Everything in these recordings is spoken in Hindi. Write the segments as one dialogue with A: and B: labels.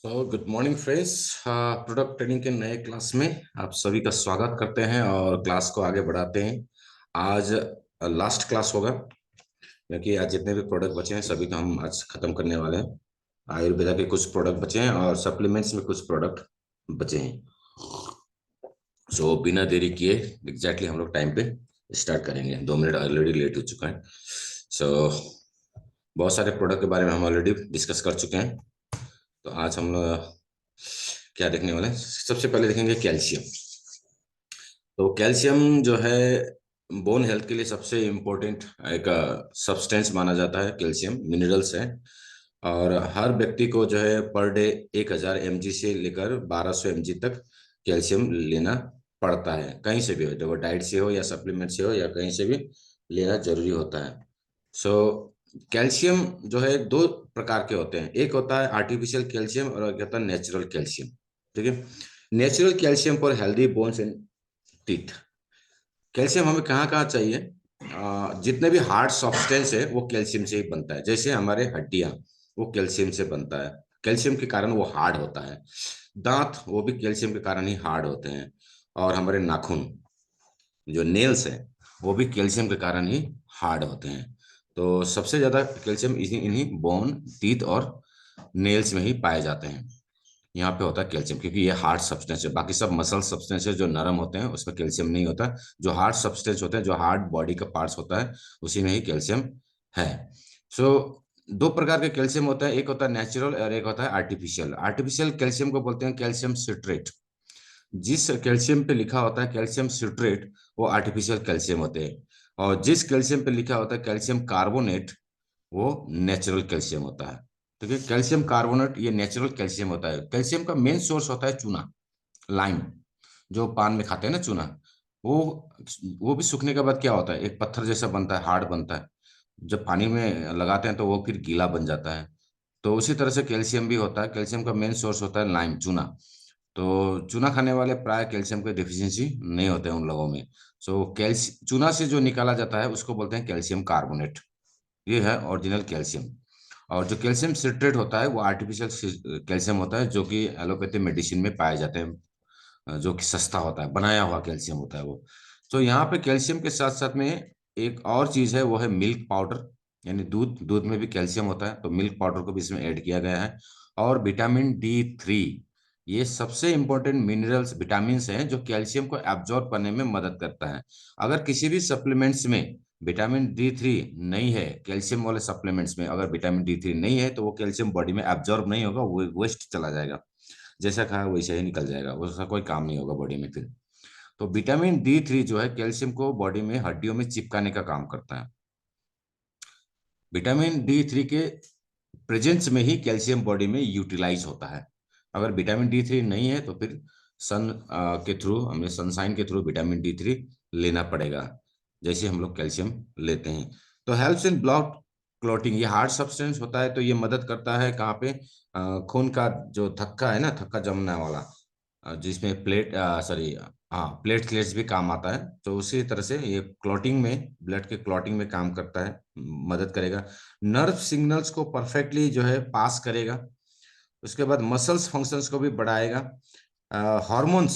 A: तो good morning friends. Product training के नए क्लास में आप सभी का स्वागत करते हैं और क्लास को आगे बढ़ाते हैं। आज लास्ट क्लास होगा क्योंकि आज जितने भी प्रोडक्ट बचे हैं सभी को हम आज खत्म करने वाले हैं। आयुर्वेदा के कुछ प्रोडक्ट बचे हैं और सप्लीमेंट्स में कुछ प्रोडक्ट बचे हैं। सो बिना देरी किए एग्जैक्टली हम लोग टाइम पे स्टार्ट करेंगे। 2 मिनट ऑलरेडी लेट हो चुका है। सो बहुत सारे प्रोडक्ट के बारे में हम ऑलरेडी डिस्कस कर चुके हैं। तो आज हम लोग क्या देखने वाले हैं, सबसे पहले देखेंगे कैल्शियम। तो कैल्शियम जो है बोन हेल्थ के लिए सबसे इम्पोर्टेंट एक सब्सटेंस माना जाता है। कैल्शियम मिनरल्स है और हर व्यक्ति को जो है पर डे 1000 mg से लेकर 1200 mg तक कैल्शियम लेना पड़ता है। कहीं से भी हो, जब वो डाइट से हो या सप्लीमेंट से हो या कहीं से भी लेना जरूरी होता है। सो कैल्शियम जो है दो प्रकार के होते हैं, एक होता है आर्टिफिशियल कैल्शियम और एक होता है नेचुरल कैल्शियम। ठीक है। Natural calcium for healthy bones and teeth. Calcium हमें कहाँ कहाँ चाहिए? जितने भी हार्ड सब्सटेंस है वो कैल्शियम से ही बनता है। जैसे हमारे हड्डियां, वो कैल्शियम से बनता है, कैल्शियम के कारण वो हार्ड होता है। दांत, वो भी कैल्शियम के कारण ही हार्ड होते हैं। और हमारे नाखून, जो नेल्स है, वो भी कैल्शियम के कारण ही हार्ड होते हैं। तो सबसे ज्यादा कैल्शियम इन्हीं इन्हीं बोन, टीथ और नेल्स में ही पाए जाते हैं। यहाँ पे होता है कैल्शियम क्योंकि ये हार्ड सब्सटेंस है। बाकी सब मसल सब्सटेंस है जो नरम होते हैं, उसमें कैल्शियम नहीं होता। जो हार्ड सब्सटेंस होते हैं, जो हार्ड बॉडी का पार्ट्स होता है, उसी में ही कैल्शियम है। सो दो प्रकार के कैल्शियम होता है, एक होता है नेचुरल और एक होता है आर्टिफिशियल। आर्टिफिशियल कैल्शियम को बोलते हैं कैल्शियम सिट्रेट। जिस कैल्शियम पे लिखा होता है कैल्शियम सिट्रेट, वो आर्टिफिशियल कैल्शियम होते हैं। और जिस कैल्शियम पे लिखा होता है कैल्शियम कार्बोनेट, वो नेचुरल कैल्शियम होता है। ठीक है। कैल्शियम कार्बोनेट ये नेचुरल कैल्शियम होता है। कैल्शियम का मेन सोर्स होता है चूना, लाइम, जो पान में खाते हैं ना चूना। वो वो भी सूखने के बाद क्या होता है, एक पत्थर जैसा बनता है, हार्ड बनता है। जब पानी में लगाते हैं तो वो फिर गीला बन जाता है। तो उसी तरह से कैल्शियम भी होता है। कैल्शियम का मेन सोर्स होता है लाइम, चूना। तो चूना खाने वाले प्राय कैल्शियम की डिफिशियंसी नहीं होते हैं उन लोगों में। सो कैल्शियम चूना से जो निकाला जाता है उसको बोलते हैं कैल्शियम कार्बोनेट। ये है ओरिजिनल कैल्शियम। और जो कैल्शियम सिट्रेट होता है वो आर्टिफिशियल कैल्शियम होता है, जो कि एलोपैथी मेडिसिन में पाए जाते हैं। जो कि सस्ता होता है, बनाया हुआ कैल्शियम होता है वो। तो यहाँ पे कैल्शियम के साथ साथ में एक और चीज है, वो है मिल्क पाउडर। यानी दूध, दूध में भी कैल्शियम होता है, तो मिल्क पाउडर को भी इसमें ऐड किया गया है। और विटामिन D3, ये सबसे इंपॉर्टेंट मिनरल्स, विटामिन हैं जो कैल्शियम को एब्जॉर्ब करने में मदद करता है। अगर किसी भी सप्लीमेंट्स में विटामिन D3 नहीं है, कैल्शियम वाले सप्लीमेंट्स में अगर विटामिन D3 नहीं है, तो वो कैल्शियम बॉडी में एब्जॉर्ब नहीं होगा, वो वेस्ट चला जाएगा। जैसा खाया वैसे ही निकल जाएगा, उसका कोई काम नहीं होगा बॉडी में फिर। तो विटामिन D3 जो है कैल्शियम को बॉडी में हड्डियों में चिपकाने का काम करता है। विटामिन D3 के प्रेजेंस में ही कैल्शियम बॉडी में यूटिलाइज होता है। अगर विटामिन D3 नहीं है तो फिर सन के थ्रू, हमें सनसाइन के थ्रू विटामिन D3 लेना पड़ेगा, जैसे हम लोग कैल्शियम लेते हैं। तो हेल्प्स इन ब्लड क्लॉटिंग, ये हार्ड सब्सटेंस होता है, तो ये मदद करता है कहाँ पे? खून का जो थक्का है ना, थक्का जमने वाला, जिसमें सॉरी, हाँ, प्लेटलेट्स भी काम आता है। तो उसी तरह से ये क्लॉटिंग में, ब्लड के क्लॉटिंग में काम करता है, मदद करेगा। नर्व सिग्नल्स को परफेक्टली जो है पास करेगा। उसके बाद मसल्स फंक्शंस को भी बढ़ाएगा। हार्मोन्स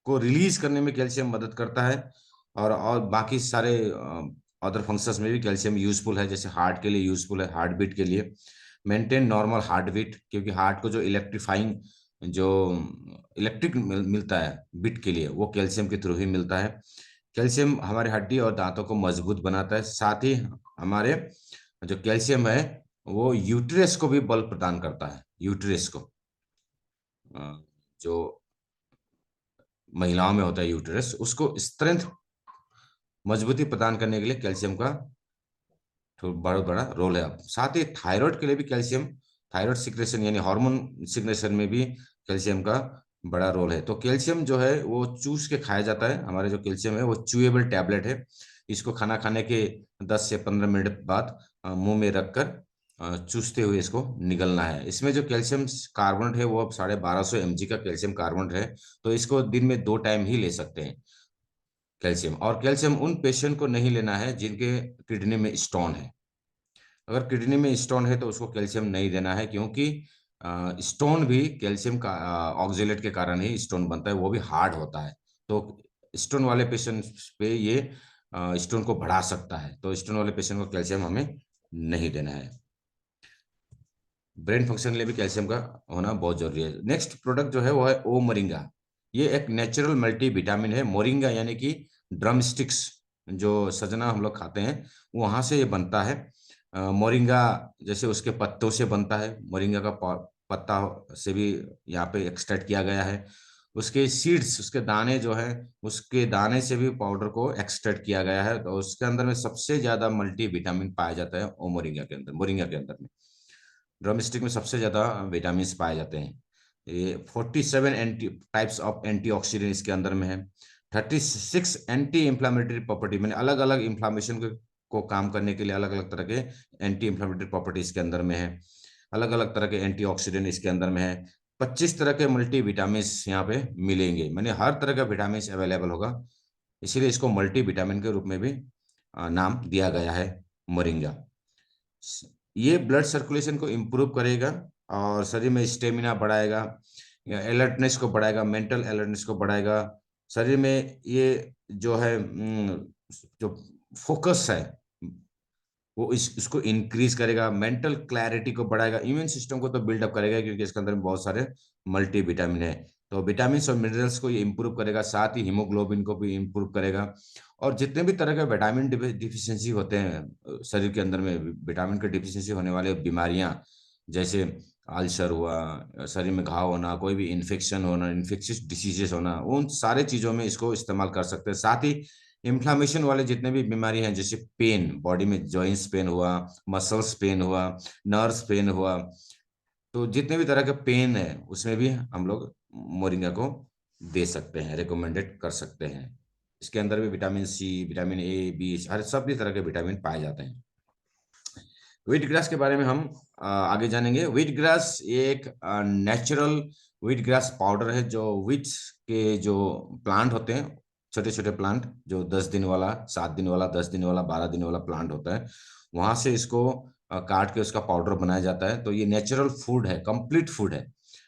A: को रिलीज करने में कैल्शियम मदद करता है। और बाकी सारे अदर फंक्शंस में भी कैल्शियम यूजफुल है। जैसे हार्ट के लिए यूजफुल है, हार्ट बीट के लिए। मेंटेन नॉर्मल हार्ट बीट, क्योंकि हार्ट को जो इलेक्ट्रीफाइंग, जो इलेक्ट्रिक मिलता है बीट के लिए, वो कैल्शियम के थ्रू ही मिलता है। कैल्शियम हमारे हड्डी और दांतों को मजबूत बनाता है। साथ ही हमारे जो कैल्शियम है वो यूट्रस को भी बल प्रदान करता है। यूट्रस को, जो महिलाओं में होता है यूट्रस, उसको स्ट्रेंथ, मजबूती प्रदान करने के लिए कैल्शियम का बहुत बड़ा रोल है। साथ ही थायराइड के लिए भी कैल्शियम, थायराइड सिक्रेशन यानी हार्मोन सिक्रेशन में भी कैल्शियम का बड़ा रोल है। तो कैल्शियम जो है वो चूस के खाया जाता है। हमारे जो कैल्शियम है वो च्यूएबल टैबलेट है। इसको खाना खाने के 10 से 15 मिनट बाद मुंह में रखकर चूसते हुए इसको निगलना है। इसमें जो कैल्शियम कार्बोनेट है वो अब 1250 mg का कैल्शियम कार्बोनेट है। तो इसको दिन में 2 टाइम ही ले सकते हैं कैल्शियम। और कैल्शियम उन पेशेंट को नहीं लेना है जिनके किडनी में स्टोन है। अगर किडनी में स्टोन है तो उसको कैल्शियम नहीं देना है, क्योंकि स्टोन भी कैल्शियम का ऑक्जेलेट के कारण ही स्टोन बनता है, वो भी हार्ड होता है। तो स्टोन वाले पेशेंट पे ये स्टोन को बढ़ा सकता है, तो स्टोन वाले पेशेंट को कैल्शियम हमें नहीं देना है। ब्रेन फंक्शन के लिए भी कैल्शियम का होना बहुत जरूरी है। नेक्स्ट प्रोडक्ट जो है वो है ओ मोरिंगा। ये एक नेचुरल मल्टी विटामिन है। मोरिंगा यानी कि ड्रम स्टिक्स, जो सजना हम लोग खाते हैं वहां से ये बनता है। मोरिंगा जैसे उसके पत्तों से बनता है, मोरिंगा का पत्ता से भी यहाँ पे एक्सट्रैक्ट किया गया है। उसके सीड्स, उसके दाने जो है, उसके दाने से भी पाउडर को एक्सट्रैक्ट किया गया है। तो उसके अंदर में सबसे ज्यादा मल्टी विटामिन पाया जाता है ओ मोरिंगा के अंदर, मोरिंगा के अंदर में। ड्रम स्टिक में सबसे ज्यादा विटामिन पाए जाते हैं। ये 47 एंटी टाइप्स ऑफ एंटीऑक्सीडेंट इसके अंदर में है। 36 एंटी इंफ्लामेटरी प्रॉपर्टी, मैंने अलग अलग इंफ्लामेशन को काम करने के लिए अलग अलग तरह के एंटी इंफ्लामेटरी प्रॉपर्टी इसके अंदर में है। अलग अलग तरह के एंटीऑक्सीडेंट इसके अंदर में है। 25 तरह के मल्टी विटामिन यहाँ पे मिलेंगे, मैंने हर तरह का विटामिन अवेलेबल होगा, इसीलिए इसको मल्टी विटामिन के रूप में भी नाम दिया गया है, मोरिंगा। ये ब्लड सर्कुलेशन को इम्प्रूव करेगा और शरीर में स्टेमिना बढ़ाएगा, अलर्टनेस को बढ़ाएगा, मेंटल अलर्टनेस को बढ़ाएगा। शरीर में ये जो है जो फोकस है वो इसको इंक्रीज करेगा, मेंटल क्लैरिटी को बढ़ाएगा, इम्यून सिस्टम को तो बिल्डअप करेगा क्योंकि इसके अंदर में बहुत सारे मल्टी विटामिन है। तो विटामिन और मिनरल्स को ये इंप्रूव करेगा, साथ ही हीमोग्लोबिन को भी इंप्रूव करेगा। और जितने भी तरह के विटामिन डिफिशिएंसी होते हैं शरीर के अंदर में, विटामिन के डिफिशिएंसी होने वाले बीमारियां, जैसे अल्सर हुआ, शरीर में घाव होना, कोई भी इन्फेक्शन होना, इन्फेक्शियस डिसीजेस होना, उन सारे चीजों में इसको इस्तेमाल कर सकते हैं। साथ ही इन्फ्लामेशन वाले जितने भी बीमारी हैं, जैसे पेन, बॉडी में जॉइंट्स पेन हुआ, मसल्स पेन हुआ, नर्व्स पेन हुआ, तो जितने भी तरह के पेन है उसमें भी हम लोग मोरिंगा को दे सकते हैं, रिकमेंडेड कर सकते हैं। इसके अंदर भी vitamin C, vitamin A, B, हर सभी तरह के विटामिन पाए जाते हैं। व्हीट ग्रास के बारे में हम आगे जानेंगे। व्हीट ग्रास ये एक नेचुरल व्हीट ग्रास पाउडर है, जो व्हीट के जो प्लांट होते हैं, छोटे छोटे प्लांट, जो 10 दिन वाला, 7 दिन वाला, 10 दिन वाला, 12 दिन वाला प्लांट होता है, वहां से इसको काट के उसका पाउडर बनाया जाता है। तो ये नेचुरल फूड है, कंप्लीट फूड है।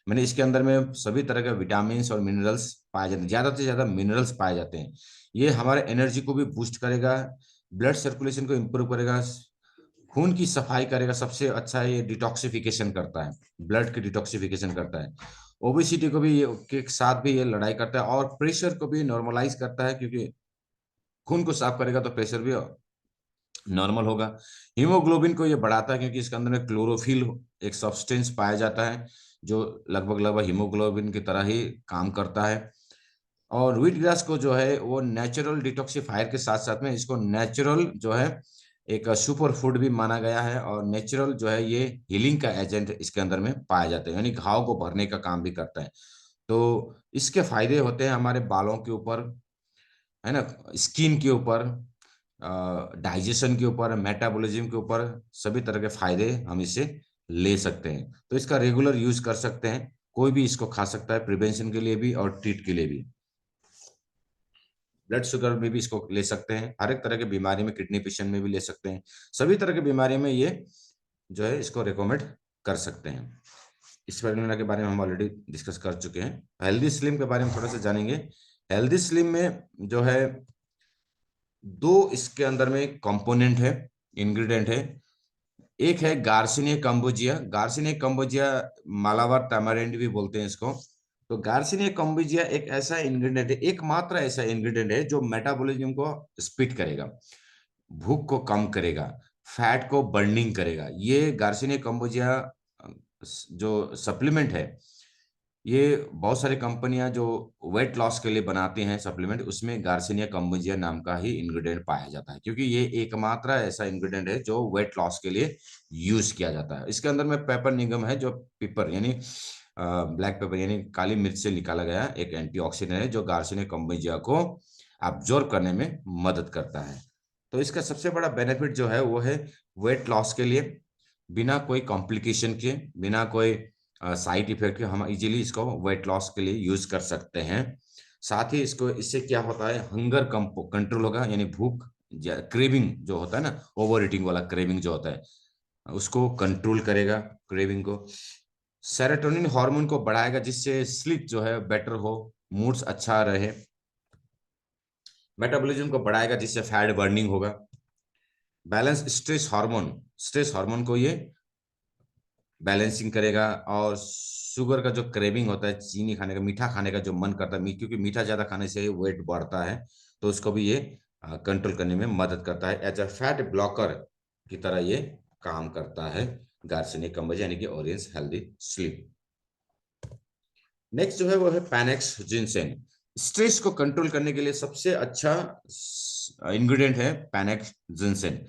A: मैंने इसके अंदर में सभी तरह के विटामिन और मिनरल्स पाए जाते हैं, ज्यादा से ज्यादा मिनरल्स पाए जाते हैं। ये हमारे एनर्जी को भी बूस्ट करेगा, ब्लड सर्कुलेशन को इम्प्रूव करेगा, खून की सफाई करेगा। सबसे अच्छा ये डिटॉक्सिफिकेशन करता है, ब्लड की डिटॉक्सिफिकेशन करता है। ओबेसिटी को भी ये के साथ भी ये लड़ाई करता है, और प्रेशर को भी नॉर्मलाइज करता है, क्योंकि खून को साफ करेगा तो प्रेशर भी नॉर्मल होगा। हीमोग्लोबिन को ये बढ़ाता है, क्योंकि इसके अंदर में क्लोरोफिल एक सब्सटेंस पाया जाता है, जो लगभग लगभग हीमोग्लोबिन की तरह ही काम करता है। और व्हीट ग्रास को जो है वो नेचुरल डिटॉक्सिफायर के साथ साथ में इसको नेचुरल जो है एक सुपर फूड भी माना गया है, और नेचुरल जो है ये हीलिंग का एजेंट इसके अंदर में पाया जाता है, यानी घाव को भरने का काम भी करता है। तो इसके फायदे होते हैं हमारे बालों के ऊपर, है ना, स्किन के ऊपर, डाइजेशन के ऊपर, मेटाबॉलिज्म के ऊपर, सभी तरह के फायदे हम इससे ले सकते हैं। तो इसका रेगुलर यूज कर सकते हैं, कोई भी इसको खा सकता है, प्रिवेंशन के लिए भी और ट्रीट के लिए भी। ब्लड शुगर में भी इसको ले सकते हैं, हर एक तरह के बीमारी में, किडनी पेशेंट में भी ले सकते हैं, सभी तरह की बीमारी में ये जो है इसको रिकमेंड कर सकते हैं। इस फॉर्मूला के बारे में हम ऑलरेडी डिस्कस कर चुके हैं। हेल्दी स्लिम के बारे में थोड़ा सा जानेंगे। हेल्दी स्लिम में जो है दो इसके अंदर में कंपोनेंट है, इंग्रेडिएंट है। एक है garcinia cambogia. Garcinia cambogia, Malabar tamarind भी बोलते हैं इसको। तो गार्सिनिया कंबोजिया एक ऐसा इंग्रेडिएंट है, एकमात्र ऐसा इंग्रेडिएंट है जो मेटाबॉलिज्म को स्पीड करेगा, भूख को कम करेगा, फैट को बर्निंग करेगा। ये गार्सिनिया कंबोजिया जो सप्लीमेंट है, ये बहुत सारी कंपनियां जो वेट लॉस के लिए बनाती हैं सप्लीमेंट, उसमें गार्सिनिया कंबोजिया नाम का ही इंग्रेडिएंट पाया जाता है, क्योंकि ये एकमात्र ऐसा इंग्रेडिएंट है जो वेट लॉस के लिए यूज किया जाता है। इसके अंदर में पेपर निगम है, जो पेपर यानी ब्लैक पेपर यानी काली मिर्च से निकाला गया एक एंटीऑक्सीडेंट है, जो गार्सिनिया कंबोजिया को अब्जॉर्ब करने में मदद करता है। तो इसका सबसे बड़ा बेनिफिट जो है वो है वेट लॉस के लिए, बिना कोई कॉम्प्लिकेशन के, बिना कोई साइड इफेक्ट के हम इजीली इसको वेट लॉस के लिए यूज कर सकते हैं। साथ ही इसको, इससे क्या होता है, हंगर कंट्रोल होगा, यानी भूख, क्रेविंग जो होता है ना, ओवर ईटिंग वाला क्रेविंग जो होता है, उसको कंट्रोल करेगा, क्रेविंग को। सेरोटोनिन हार्मोन को बढ़ाएगा जिससे स्लीप जो है बेटर हो, मूड्स अच्छा रहे। मेटाबॉलिज्म को बढ़ाएगा जिससे फैट बर्निंग होगा। बैलेंस स्ट्रेस हार्मोन को ये बैलेंसिंग करेगा। और शुगर का जो क्रेविंग होता है, चीनी खाने का, मीठा खाने का जो मन करता है, क्योंकि मीठा ज्यादा खाने से वेट बढ़ता है, तो उसको भी ये कंट्रोल करने में मदद करता है। एज अ फैट ब्लॉकर की तरह ये काम करता है गार्सिनिक कम्बज यानी कि ऑरेंज हेल्दी स्लीप। नेक्स्ट जो है वो है पैनेक्स जिनसेन। स्ट्रेस को कंट्रोल करने के लिए सबसे अच्छा इंग्रेडिएंट है पैनेक्स जिनसेन।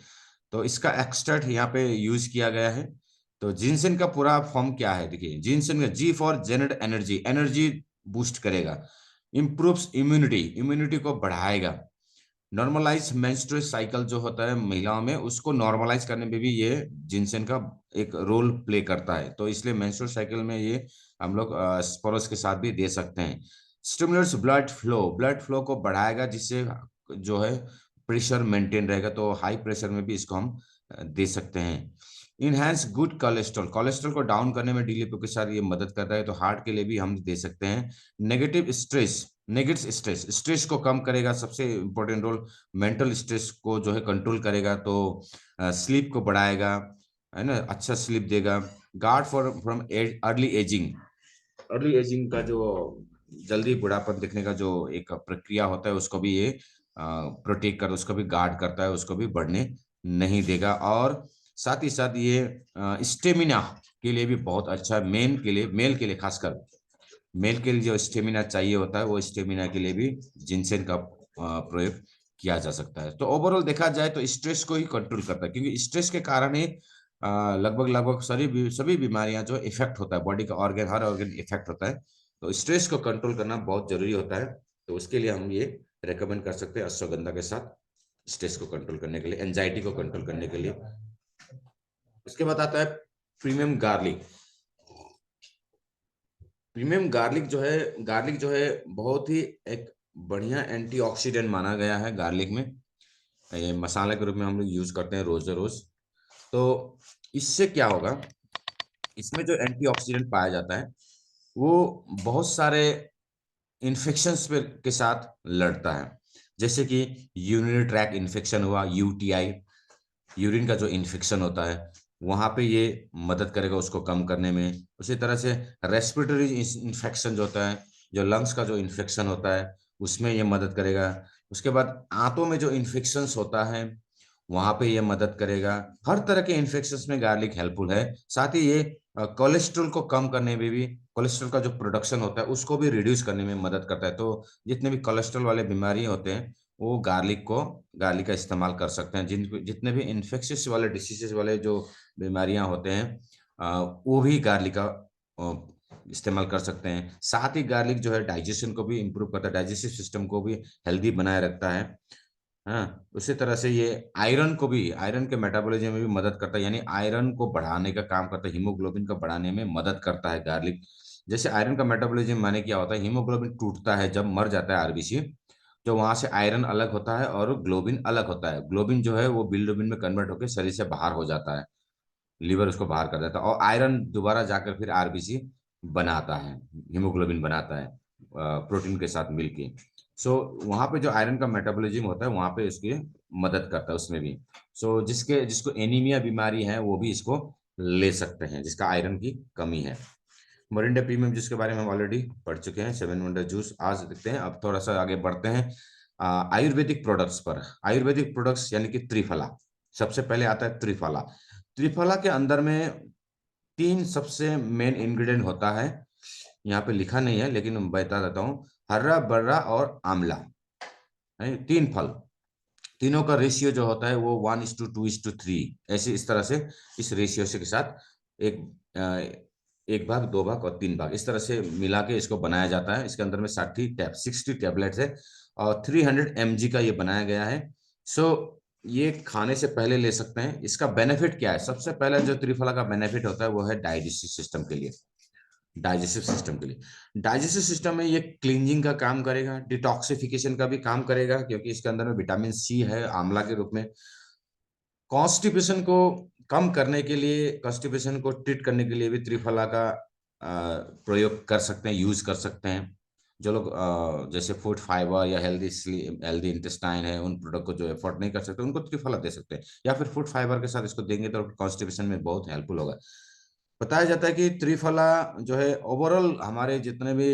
A: तो इसका एक्सट्रैक्ट यहाँ पे यूज किया गया है। तो जिनसेन का पूरा फॉर्म क्या है, देखिए, जिनसेन का जी for generate energy, energy boost करेगा। इम्प्रूव्स इम्यूनिटी, इम्यूनिटी को बढ़ाएगा। नॉर्मलाइज मेंस्ट्रुअल साइकिल जो होता है महिलाओं में, उसको नॉर्मलाइज करने में भी ये जिनसेन का एक रोल प्ले करता है। तो इसलिए मेंस्ट्रुअल साइकिल में ये हम लोग स्पोरस के साथ भी दे सकते हैं। Stimulates blood flow, blood flow को बढ़ाएगा जिससे जो है प्रेशर मेंटेन रहेगा। तो हाई प्रेशर में भी इसको हम दे सकते हैं। इनहेंस गुड कोलेस्ट्रॉल, कोलेस्ट्रॉल को डाउन करने में डीलीपो के साथ ये मदद करता है। तो हार्ट के लिए भी हम दे सकते हैं। नेगेटिव स्ट्रेस, स्ट्रेस को कम करेगा। सबसे इंपॉर्टेंट रोल मेंटल स्ट्रेस को जो है कंट्रोल करेगा। तो स्लीप को बढ़ाएगा, है ना, अच्छा स्लीप देगा। Guard for from early ageing, early ageing का जो जल्दी बुढ़ापन दिखने का जो एक प्रक्रिया होता है, उसको भी ये प्रोटेक्ट कर, उसको भी गार्ड करता है, उसको भी बढ़ने नहीं देगा। और साथ ही साथ ये स्टेमिना के लिए भी बहुत अच्छा है। मेल के लिए खासकर मेल के लिए जो स्टेमिना चाहिए होता है, वो स्टेमिना के लिए भी जिनसेन का प्रयोग किया जा सकता है। तो ओवरऑल देखा जाए तो स्ट्रेस को ही कंट्रोल करता है, क्योंकि स्ट्रेस के कारण ही लगभग लगभग सभी बीमारियां जो इफेक्ट होता है, बॉडी का ऑर्गन, हर ऑर्गन इफेक्ट होता है। तो स्ट्रेस को कंट्रोल करना बहुत जरूरी होता है। तो उसके लिए हम ये रेकमेंड कर सकते हैं अश्वगंधा के साथ स्ट्रेस को कंट्रोल करने के लिए, एंजाइटी को कंट्रोल करने के लिए। उसके बाद आता है प्रीमियम गार्लिक। प्रीमियम गार्लिक जो है बहुत ही एक बढ़िया एंटीऑक्सीडेंट माना गया है गार्लिक में। ये मसाला के रूप में हम लोग यूज करते हैं रोज रोज। तो इससे क्या होगा, इसमें जो एंटीऑक्सीडेंट पाया जाता है वो बहुत सारे इन्फेक्शंस पे के साथ लड़ता है। जैसे कि यूरिनरी ट्रैक इन्फेक्शन हुआ, यूटीआई, यूरिन का जो इन्फेक्शन होता है, वहां पे ये मदद करेगा उसको कम करने में। उसी तरह से रेस्पिरेटरी इन्फेक्शन जो होता है, जो लंग्स का जो इन्फेक्शन होता है, उसमें ये मदद करेगा। उसके बाद आंतों में जो इन्फेक्शंस होता है, वहां पे ये मदद करेगा। हर तरह के इन्फेक्शंस में गार्लिक हेल्पफुल है। साथ ही ये कोलेस्ट्रॉल को कम करने में भी, कोलेस्ट्रॉल का जो प्रोडक्शन होता है उसको भी रिड्यूस करने में मदद करता है। तो जितने भी कोलेस्ट्रॉल वाले बीमारी होते हैं, वो गार्लिक का इस्तेमाल कर सकते हैं। जितने भी इन्फेक्शियस वाले डिसीजेस वाले जो बीमारियां होते हैं, वो भी गार्लिक का इस्तेमाल कर सकते हैं। साथ ही गार्लिक जो है डाइजेशन को भी इम्प्रूव करता है, डाइजेस्टिव सिस्टम को भी हेल्दी बनाए रखता है। हाँ, उसी तरह से ये आयरन के मेटाबॉलिज्म में भी मदद करता है, यानी आयरन को बढ़ाने का काम करता है, हीमोग्लोबिन को बढ़ाने में मदद करता है गार्लिक। जैसे आयरन का मेटाबॉलिज्म माने क्या होता है, हीमोग्लोबिन टूटता है जब मर जाता है आरबीसी, तो वहां से आयरन अलग होता है और ग्लोबिन अलग होता है। ग्लोबिन जो है वो बिलिरुबिन में कन्वर्ट होकर शरीर से बाहर हो जाता है, लीवर उसको बाहर कर देता है, और आयरन दोबारा जाकर फिर आरबीसी बनाता है, हीमोग्लोबिन बनाता है प्रोटीन के साथ मिलके। सो वहां पे जो आयरन का मेटाबॉलिज्म होता है, वहां पे इसकी मदद करता है उसमें भी। जिसको एनीमिया बीमारी है, वो भी इसको ले सकते हैं, जिसका आयरन की कमी है। मोरिंडा प्रीमियम जूस के बारे में हम ऑलरेडी पढ़ चुके हैं, 7 वंडर जूस। आज देखते हैं, अब थोड़ा सा आगे बढ़ते हैं आयुर्वेदिक प्रोडक्ट्स पर। आयुर्वेदिक प्रोडक्ट्स यानी कि त्रिफला। सबसे पहले आता है त्रिफला। त्रिफला के अंदर में तीन सबसे मेन इंग्रेडिएंट होता है, यहाँ पे लिखा नहीं है लेकिन मैं बता देता हूँ। हर्रा, बर्रा और आंवला, है तीन फल। तीनों का रेशियो जो होता है वो 1:2:3, ऐसे इस तरह से, इस रेशियो से के साथ एक एक भाग, दो भाग और तीन भाग, इस तरह से मिला के इसको बनाया जाता है। इसके अंदर में 60 टैबलेट्स है और 300 mg का ये बनाया गया है। सो ये खाने से पहले ले सकते हैं। इसका बेनिफिट क्या है, सबसे पहले जो त्रिफला का बेनिफिट होता है वो है डाइजेस्टिव सिस्टम के लिए। डाइजेस्टिव सिस्टम में ये क्लींजिंग का काम करेगा, डिटॉक्सिफिकेशन का भी काम करेगा, क्योंकि इसके अंदर में विटामिन सी है आंवला के रूप में। कॉन्स्टिपेशन को कम करने के लिए, कॉन्स्टिपेशन को ट्रीट करने के लिए भी त्रिफला का प्रयोग कर सकते हैं, यूज कर सकते हैं। जो लोग जैसे फूड फाइबर या हेल्दी इंटेस्टाइन है, उन प्रोडक्ट को जो एफोर्ड नहीं कर सकते उनको त्रिफला दे सकते हैं, या फिर फूड फाइबर के साथ इसको देंगे तो कॉन्स्टिपेशन में बहुत हेल्पफुल होगा। बताया जाता है कि त्रिफला जो है ओवरऑल हमारे जितने भी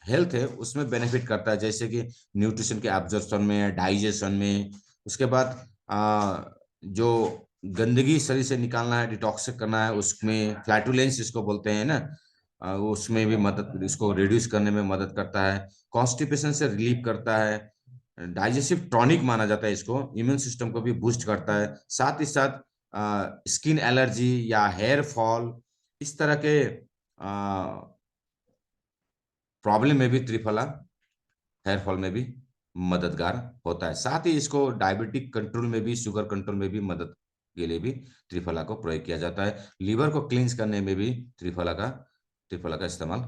A: हेल्थ है उसमें बेनिफिट करता है, जैसे कि न्यूट्रिशन के एब्जॉर्प्शन में, डाइजेशन में। उसके बाद जो गंदगी शरीर से निकालना है, डिटॉक्सिक करना है, उसमें फ्लैटुलेंस इसको बोलते हैं ना, उसमें भी मदद, इसको रिड्यूस करने में मदद करता है। कॉन्स्टिपेशन से रिलीव करता है। डाइजेस्टिव टॉनिक माना जाता है इसको। इम्यून सिस्टम को भी बूस्ट करता है। साथ ही साथ स्किन एलर्जी या हेयर फॉल, इस तरह के प्रॉब्लम में भी त्रिफला हेयर फॉल में भी मददगार होता है। साथ ही इसको डायबिटिक कंट्रोल में भी, शुगर कंट्रोल में भी मदद के लिए भी त्रिफला को प्रयोग किया जाता है। लीवर को क्लींस करने में भी त्रिफला का इस्तेमाल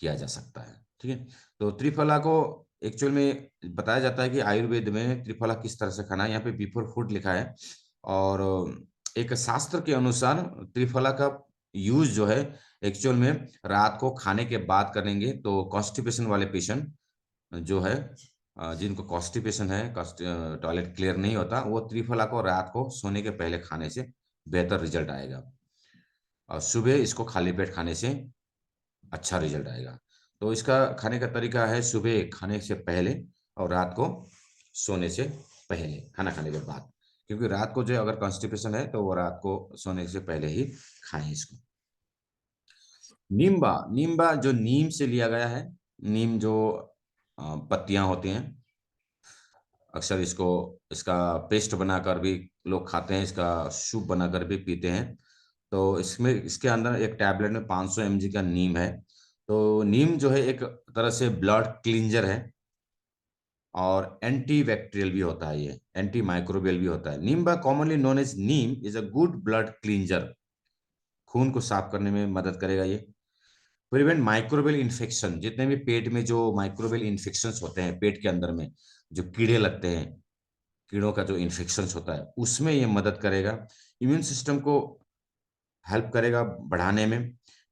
A: किया जा सकता है। ठीक है। तो त्रिफला को एक्चुअल में बताया जाता है कि आयुर्वेद में त्रिफला किस तरह से खाना है, यहाँ पे बिफोर फूड लिखा है। और एक शास्त्र के अनुसार त्रिफला का यूज जो है एक्चुअल में रात को खाने के बाद करेंगे तो कॉन्स्टिपेशन वाले पेशेंट जो है, जिनको कॉन्स्टिपेशन है, टॉयलेट क्लियर नहीं होता, वो त्रिफला को रात को सोने के पहले खाने से बेहतर रिजल्ट आएगा। और सुबह इसको खाली पेट खाने से अच्छा रिजल्ट आएगा। तो इसका खाने का तरीका है सुबह खाने से पहले और रात को सोने से पहले, खाना खाने के बाद। क्योंकि रात को जो अगर कॉन्स्टिपेशन है तो वो रात को सोने से पहले ही खाएं इसको। नींबा, नींबा जो नीम से लिया गया है, नीम जो पत्तियां होती हैं, अक्सर इसको, इसका पेस्ट बनाकर भी लोग खाते हैं, इसका सूप बनाकर भी पीते हैं। तो इसमें, इसके अंदर एक टैबलेट में 500 mg का नीम है। तो नीम जो है एक तरह से ब्लड क्लींजर है और एंटी बैक्टीरियल भी होता है, ये एंटी माइक्रोबियल भी होता है। Neem commonly known as neem is a good blood cleanser. खून को साफ करने में मदद करेगा ये। प्रिवेंट माइक्रोबियल इन्फेक्शन, जितने भी पेट में जो माइक्रोबियल इन्फेक्शंस होते हैं, पेट के अंदर में जो कीड़े लगते हैं, कीड़ों का जो इन्फेक्शंस होता है उसमें ये मदद करेगा। इम्यून सिस्टम को हेल्प करेगा बढ़ाने में।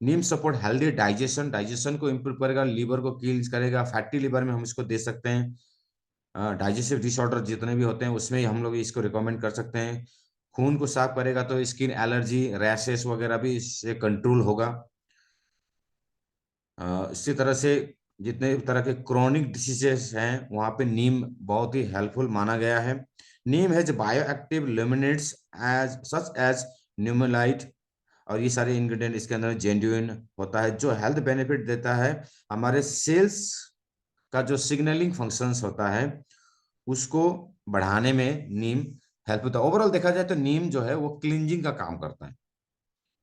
A: नीम सपोर्ट हेल्दी डाइजेशन, डाइजेशन को इंप्रूव करेगा, लीवर को क्लींस करेगा। फैटी लीवर में हम इसको दे सकते हैं। डाइजेस्टिव डिसऑर्डर जितने भी होते हैं उसमें हम लोग इसको रिकमेंड कर सकते हैं। खून को साफ करेगा तो स्किन एलर्जी, रैशेस वगैरह भी इससे कंट्रोल होगा। इसी तरह से जितने तरह के क्रोनिक डिसीजेस हैं वहाँ पे नीम बहुत ही हेल्पफुल माना गया है। Neem has bio active luminates as such as न्यूमेलाइट, और ये सारे इंग्रेडिएंट इसके अंदर जेन्युइन होता है, जो हेल्थ बेनिफिट देता है। हमारे सेल्स का जो सिग्नलिंग फंक्शंस होता है उसको बढ़ाने में नीम हेल्प होता है। ओवरऑल देखा जाए तो नीम जो है वो क्लींजिंग का काम करता है।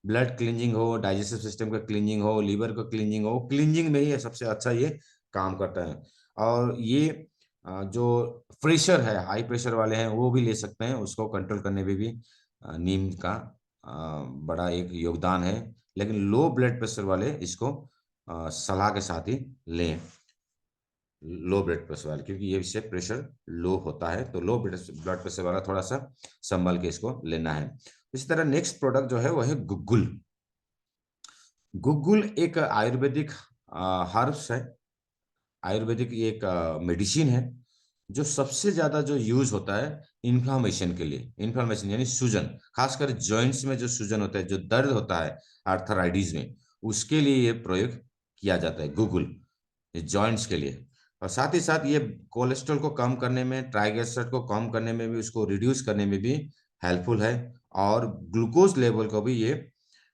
A: ब्लड क्लींजिंग हो, डाइजेस्टिव सिस्टम का क्लींजिंग हो, लीवर का क्लींजिंग हो, क्लींजिंग में ही सबसे अच्छा ये काम करता है। और ये जो प्रेशर है, हाई प्रेशर वाले हैं वो भी ले सकते हैं, उसको कंट्रोल करने में भी नीम का बड़ा एक योगदान है। लेकिन लो ब्लड प्रेशर वाले इसको सलाह के साथ ही लें, लो ब्लड प्रेशर वाले, क्योंकि ये इससे प्रेशर लो होता है। तो लो ब्लड प्रेशर वाला थोड़ा सा संभल के इसको लेना है। इसी तरह नेक्स्ट प्रोडक्ट जो है वो है गुग्गुल। गुग्गुल एक आयुर्वेदिक हर्ब्स है, आयुर्वेदिक एक मेडिसिन है, जो सबसे ज्यादा जो यूज होता है इन्फ्लामेशन के लिए। इन्फ्लामेशन यानी सूजन, खासकर जॉइंट्स में जो सूजन होता है, जो दर्द होता है आर्थराइटिस में, उसके लिए ये प्रयोग किया जाता है गुग्गुल, जॉइंट्स के लिए। और साथ ही साथ ये कोलेस्ट्रॉल को कम करने में, ट्राइग्लिसराइड को कम करने में भी, उसको रिड्यूस करने में भी हेल्पफुल है। और ग्लूकोज लेवल को भी ये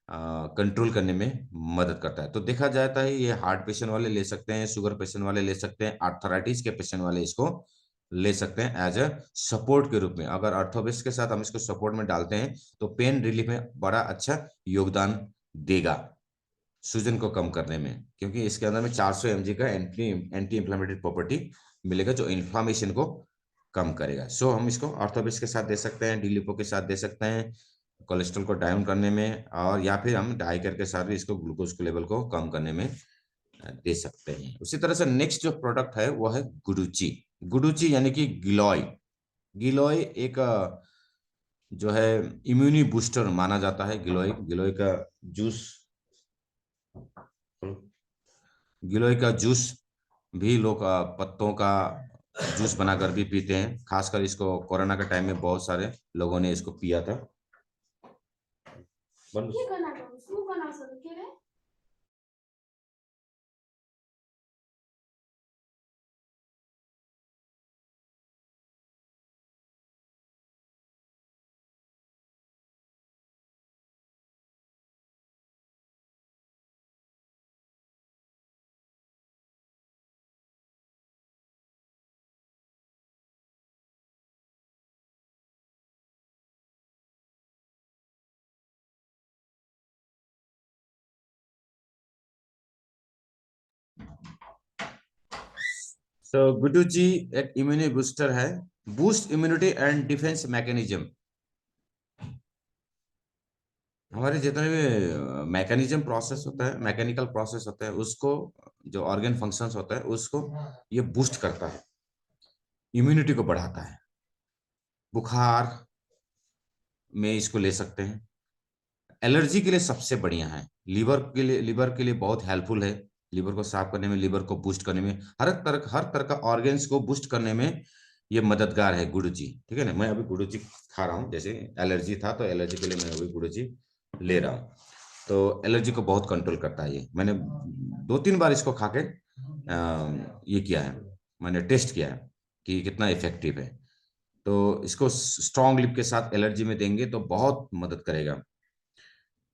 A: कंट्रोल करने में मदद करता है। तो देखा जाता है ये हार्ट पेशेंट वाले ले सकते हैं, शुगर पेशेंट वाले ले सकते हैं, आर्थराइटिस के पेशेंट वाले इसको ले सकते हैं एज अ सपोर्ट के रूप में। अगर अर्थोवेस्ट के साथ हम इसको सपोर्ट में डालते हैं तो पेन रिलीफ में बड़ा अच्छा योगदान देगा, सूजन को कम करने में, क्योंकि इसके अंदर में 400 mg का एंटी एंटी इंफ्लेमेटरी प्रॉपर्टी मिलेगा जो इन्फ्लामेशन को कम करेगा। सो हम इसको ऑर्थोबिस के साथ दे सकते हैं, डीलिपो के साथ दे सकते हैं कोलेस्ट्रॉल को डाउन करने में, और या फिर हम डाइकर के साथ भी इसको ग्लूकोज के लेवल को कम करने में दे सकते हैं। उसी तरह से नेक्स्ट जो प्रोडक्ट है वो है गुडुची। गुडुची यानी कि गिलोय। गिलोय एक जो है इम्यूनी बूस्टर माना जाता है। गिलोय, गिलोय का जूस गिलोय का जूस भी लोग पत्तों का जूस बनाकर भी पीते हैं, खासकर इसको कोरोना के टाइम में बहुत सारे लोगों ने इसको पिया था। सो गुडू जी एक इम्यूनि बूस्टर है, boost immunity and defence mechanism. हमारे जितने भी मैकेनिज्म प्रोसेस होता है, मैकेनिकल प्रोसेस होता है, उसको जो ऑर्गन फंक्शंस होता है उसको ये बूस्ट करता है, इम्यूनिटी को बढ़ाता है। बुखार में इसको ले सकते हैं। एलर्जी के लिए सबसे बढ़िया है। लिवर के लिए बहुत हेल्पफुल है। लिवर को साफ करने में, लिवर को बूस्ट करने में, हर तरह का ऑर्गन्स को बूस्ट करने में ये मददगार है गुड़ जी। ठीक है ना, मैं अभी गुड़ जी खा रहा हूँ, जैसे एलर्जी था तो एलर्जी के लिए मैं अभी गुड़ जी ले रहा हूँ। तो एलर्जी को बहुत कंट्रोल करता है ये। मैंने 2-3 बार इसको खा के ये किया है, मैंने टेस्ट किया है कि कितना इफेक्टिव है। तो इसको स्ट्रॉन्ग लिप के साथ एलर्जी में देंगे तो बहुत मदद करेगा,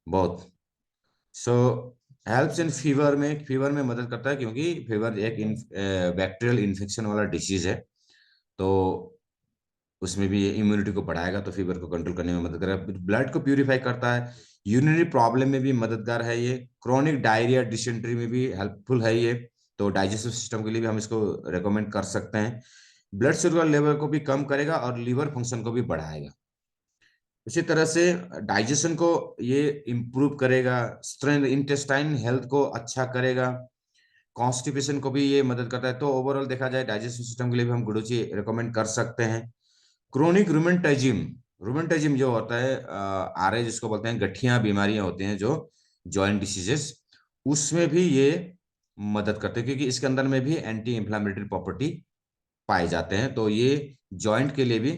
A: बहुत। सो हेल्प्स इन फीवर में मदद करता है, क्योंकि फीवर एक बैक्टीरियल इन्फेक्शन वाला डिसीज है। तो उसमें भी ये इम्यूनिटी को बढ़ाएगा, तो फीवर को कंट्रोल करने में मदद करेगा। ब्लड को प्यूरिफाई करता है। यूरिनरी प्रॉब्लम में भी मददगार है ये। क्रोनिक डायरिया डिसेंट्री में भी हेल्पफुल है ये। तो डाइजेस्टिव सिस्टम के लिए भी हम इसको रेकमेंड कर सकते हैं। ब्लड शुगर लेवल को भी कम करेगा और लीवर फंक्शन को भी बढ़ाएगा। उसी तरह से डाइजेशन को ये इम्प्रूव करेगा, स्ट्रेंथ इंटेस्टाइन हेल्थ को अच्छा करेगा, कॉन्स्टिपेशन को भी ये मदद करता है। तो ओवरऑल देखा जाए डाइजेस्टिव सिस्टम के लिए भी हम गुडुचि रिकमेंड कर सकते हैं। क्रोनिक रूमेटाइजिम, रूमेटाइजिम जो होता है आरए जिसको बोलते हैं, गठिया बीमारियां होती हैं जो जॉइंट डिसीजेस, उसमें भी ये मदद करते हैं, क्योंकि इसके अंदर में भी एंटी इंफ्लामेटरी प्रॉपर्टी पाए जाते हैं। तो ये जॉइंट के लिए भी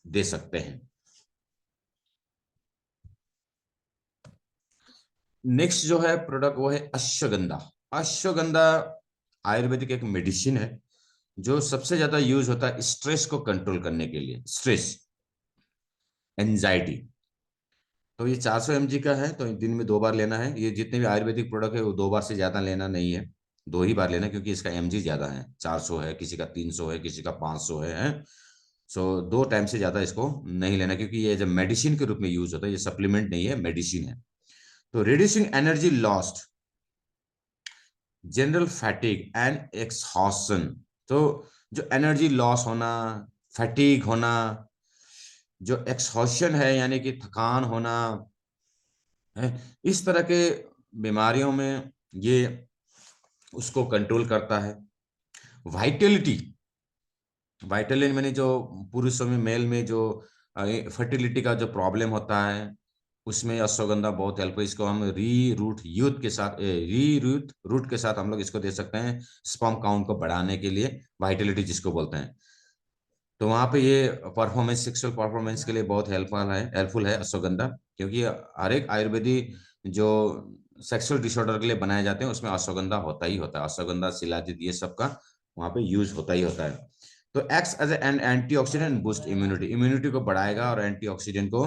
A: दे सकते हैं। नेक्स्ट जो है प्रोडक्ट वो है अश्वगंधा। अश्वगंधा आयुर्वेदिक एक मेडिसिन है जो सबसे ज्यादा यूज होता है स्ट्रेस को कंट्रोल करने के लिए, स्ट्रेस, एंजाइटी। तो ये 400 mg का है, तो दिन में 2 बार लेना है। ये जितने भी आयुर्वेदिक प्रोडक्ट है वो 2 बार से ज्यादा लेना नहीं है, 2 ही बार लेना है, क्योंकि इसका mg ज्यादा है। 400 है, किसी का 300 है, किसी का 500 है। सो 2 टाइम से ज्यादा इसको नहीं लेना, क्योंकि ये जब मेडिसिन के रूप में यूज होता है, ये सप्लीमेंट नहीं है, मेडिसिन है। तो reducing energy lost, general fatigue and exhaustion. तो जो एनर्जी लॉस होना, फैटिक होना, जो एक्सहॉशन है यानी कि थकान होना है, इस तरह के बीमारियों में ये उसको कंट्रोल करता है। वाइटलिटी, वाइटलिटी मैंने जो पुरुषों में, मेल में जो फर्टिलिटी का जो प्रॉब्लम होता है, उसमें अश्वगंधा बहुत हेल्प है। इसको हम री रूट के साथ हम लोग इसको दे सकते हैं, स्पर्म काउंट को बढ़ाने के लिए, वाइटलिटी जिसको बोलते हैं। तो वहां पे ये परफॉर्मेंस, सेक्सुअल परफॉर्मेंस के लिए बहुत हेल्पफुल है अश्वगंधा, क्योंकि हर एक आयुर्वेदिक जो सेक्सुअल डिसऑर्डर के लिए बनाए जाते हैं उसमें अश्वगंधा होता ही होता है। अश्वगंधा, शिलाजित, ये सब का वहां पे यूज होता ही होता है। तो acts as an antioxidant, boost immunity, immunity को बढ़ाएगा और एंटीऑक्सीडेंट को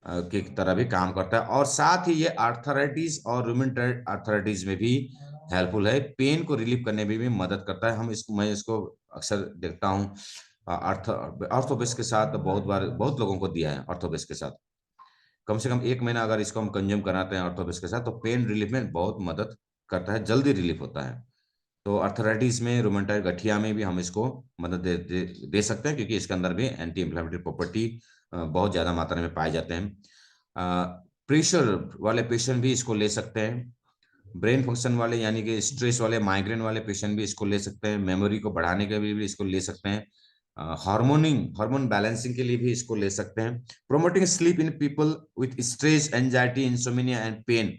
A: की तरह भी काम करता है। और साथ ही ये आर्थराइटिस और रूमेटॉइड आर्थराइटिस में भी हेल्पफुल है। पेन को रिलीव करने में भी मदद करता है। मैं इसको अक्सर देखता हूँ ऑर्थोपेस के साथ, बहुत बार बहुत लोगों को दिया है ऑर्थोपेस के साथ। कम से कम 1 महीना अगर इसको हम कंज्यूम कराते हैं ऑर्थोपेस के साथ, तो पेन रिलीफ में बहुत मदद करता है, जल्दी रिलीफ होता है। तो अर्थराइटिस में, रोमेटॉइड गठिया में भी हम इसको मदद दे सकते हैं, क्योंकि इसके अंदर भी एंटी इंफ्लेमेटरी प्रॉपर्टी बहुत ज्यादा मात्रा में पाए जाते हैं। प्रेशर वाले पेशेंट भी इसको ले सकते हैं। ब्रेन फंक्शन वाले यानी कि स्ट्रेस वाले, माइग्रेन वाले पेशेंट भी इसको ले सकते हैं। मेमोरी को बढ़ाने के लिए भी इसको ले सकते हैं। हार्मोन बैलेंसिंग के लिए भी इसको ले सकते हैं। Promoting sleep in people with stress, anxiety, insomnia and pain.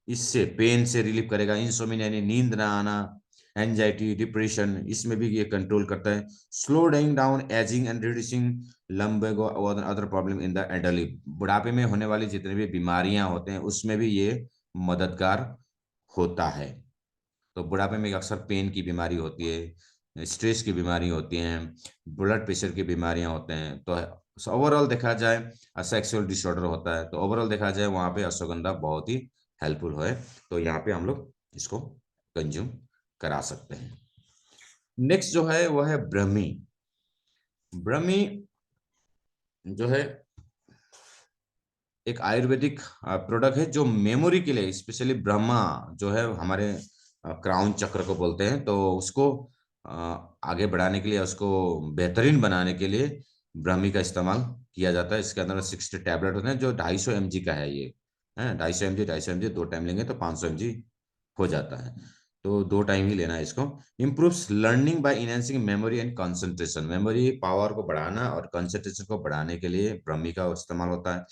A: इससे पेन से रिलीफ करेगा। इंसोम्निया यानी नींद ना आना, एंजाइटी, डिप्रेशन, इसमें भी ये कंट्रोल करता है। Slow down ageing and reducing lumbago और other problem in the elderly, बुढ़ापे में होने वाली जितनी भी बीमारियां होते हैं उसमें भी ये मददगार होता है। तो बुढ़ापे में अक्सर पेन की बीमारी होती है, स्ट्रेस की बीमारी होती हैं, ब्लड प्रेशर की बीमारियां होते हैं। तो ओवरऑल देखा जाए सेक्सुअल डिसऑर्डर होता है, तो ओवरऑल देखा जाए वहां पे अश्वगंधा बहुत ही हेल्पफुल है। तो यहाँ पे हम लोग इसको कंज्यूम करा सकते हैं। नेक्स्ट जो है वह है ब्रह्मी। ब्रह्मी जो है एक आयुर्वेदिक प्रोडक्ट है जो मेमोरी के लिए, स्पेशली ब्रह्मा जो है हमारे क्राउन चक्र को बोलते हैं, तो उसको अ, आगे बढ़ाने के लिए, उसको बेहतरीन बनाने के लिए ब्रह्मी का इस्तेमाल किया जाता है। इसके अंदर 60 टैबलेट होते हैं जो 250 mg का है। ये है 250 mg दो टाइम लेंगे तो 500 mg हो जाता है। तो दो टाइम ही लेना है इसको। Improves learning by enhancing memory and concentration, memory power को बढ़ाना और कंसंट्रेशन को बढ़ाने के लिए ब्रह्मी का इस्तेमाल होता है।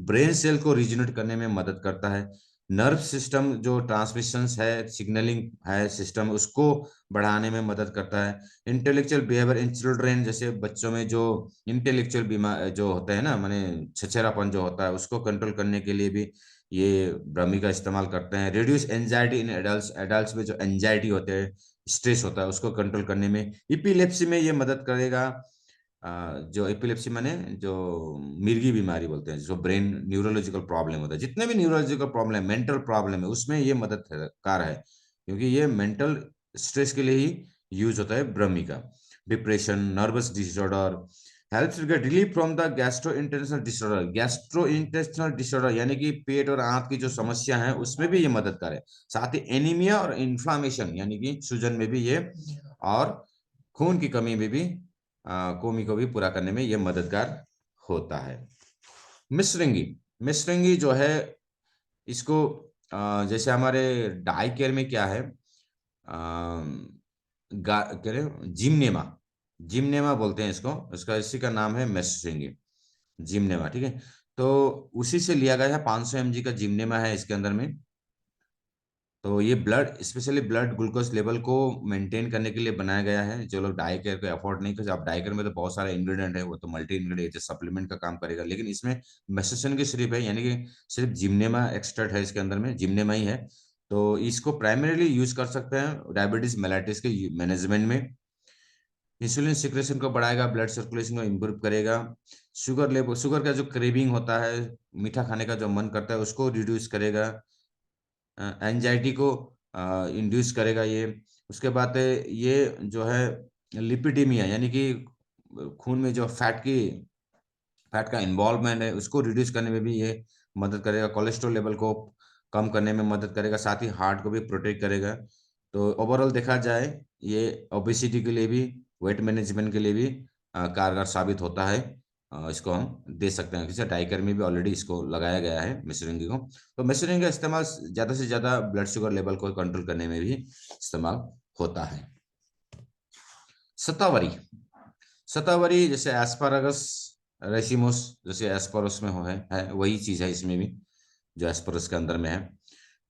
A: ब्रेन सेल को रिजुनेट करने में मदद करता है। नर्व सिस्टम जो ट्रांसमिशन है, सिग्नलिंग है सिस्टम, उसको बढ़ाने में मदद करता है। इंटेलेक्चुअल बिहेवियर इन चिल्ड्रेन, जैसे बच्चों में जो इंटेलेक्चुअल बीमार जो होता है ना, माने छछेरापन जो होता है, उसको कंट्रोल करने के लिए भी ये ब्रह्मी का इस्तेमाल करते हैं। Reduce anxiety in adult, adult में जो एंजाइटी होते हैं, स्ट्रेस होता है, उसको कंट्रोल करने में। इपिलेप्सी में ये मदद करेगा। जो एपिलेप्सी माने जो मिर्गी बीमारी बोलते हैं, जो ब्रेन न्यूरोलॉजिकल प्रॉब्लम होता है, जितने भी न्यूरोलॉजिकल प्रॉब्लम, मेंटल प्रॉब्लम है, उसमें ये मददगार है, क्योंकि ये मेंटल स्ट्रेस के लिए ही यूज होता है ब्रह्मी का। Depression, nervous disorder, helps to get relief from the gastrointestinal disorder. Gastrointestinal disorder यानी कि पेट और आंत की जो समस्या है उसमें भी ये मददगार है। साथ ही एनीमिया और इन्फ्लामेशन यानी कि सूजन में भी ये, और खून की कमी में भी, कमी को भी पूरा करने में ये मददगार होता है। मिश्रंगी, मिश्रंगी जो है इसको जैसे हमारे डाई केयर में क्या है, कह रहे जिमनेमा, जिमनेमा बोलते हैं इसको, इसका इसी का नाम है मिश्रंगी, जिमनेमा। ठीक है, तो उसी से लिया गया है। 500 mg का जिमनेमा है इसके अंदर में। तो ये blood, specially blood glucose level को मेंटेन करने के लिए बनाया गया है। जो लोग डाई केयर को अफोर्ड नहीं कर, आप डाई केयर में तो बहुत सारे इंग्रेडिएंट है, वो तो मल्टी इंग्रेडिएंट सप्लीमेंट का काम करेगा, लेकिन इसमें मेसेसन की सिर्फ है, यानी कि सिर्फ जिम्नेमा एक्सट्रैक्ट है इसके अंदर में, जिम्नेमा ही है। तो इसको प्राइमरीली यूज कर सकते हैं डायबिटीज मेलाइटिस के मैनेजमेंट में। इंसुलिन सिक्रेशन को बढ़ाएगा, ब्लड सर्कुलेशन को इम्प्रूव करेगा। शुगर लेवल, शुगर का जो क्रेविंग होता है, मीठा खाने का जो मन करता है, उसको रिड्यूस करेगा। एंजाइटी को इंड्यूस करेगा ये। उसके बाद ये जो है लिपिडीमिया, यानी कि खून में जो फैट का इन्वॉल्वमेंट है, उसको रिड्यूस करने में भी ये मदद करेगा। कोलेस्ट्रॉल लेवल को कम करने में मदद करेगा, साथ ही हार्ट को भी प्रोटेक्ट करेगा। तो ओवरऑल देखा जाए ये ओबेसिटी के लिए भी, वेट मैनेजमेंट के लिए भी कारगर साबित होता है। इसको हम दे सकते हैं, जैसे डाइकर में भी ऑलरेडी इसको लगाया गया है मिश्रंगी को। तो मिश्रंगी का इस्तेमाल ज़्यादा से ज़्यादा ब्लड शुगर लेवल को कंट्रोल करने में भी इस्तेमाल होता है। शतावरी, शतावरी जैसे एस्पारागस, रेसिमोस, जैसे एस्पारस में है वही चीज़ है इसमें भी, जो एस्पारस के अंदर में है।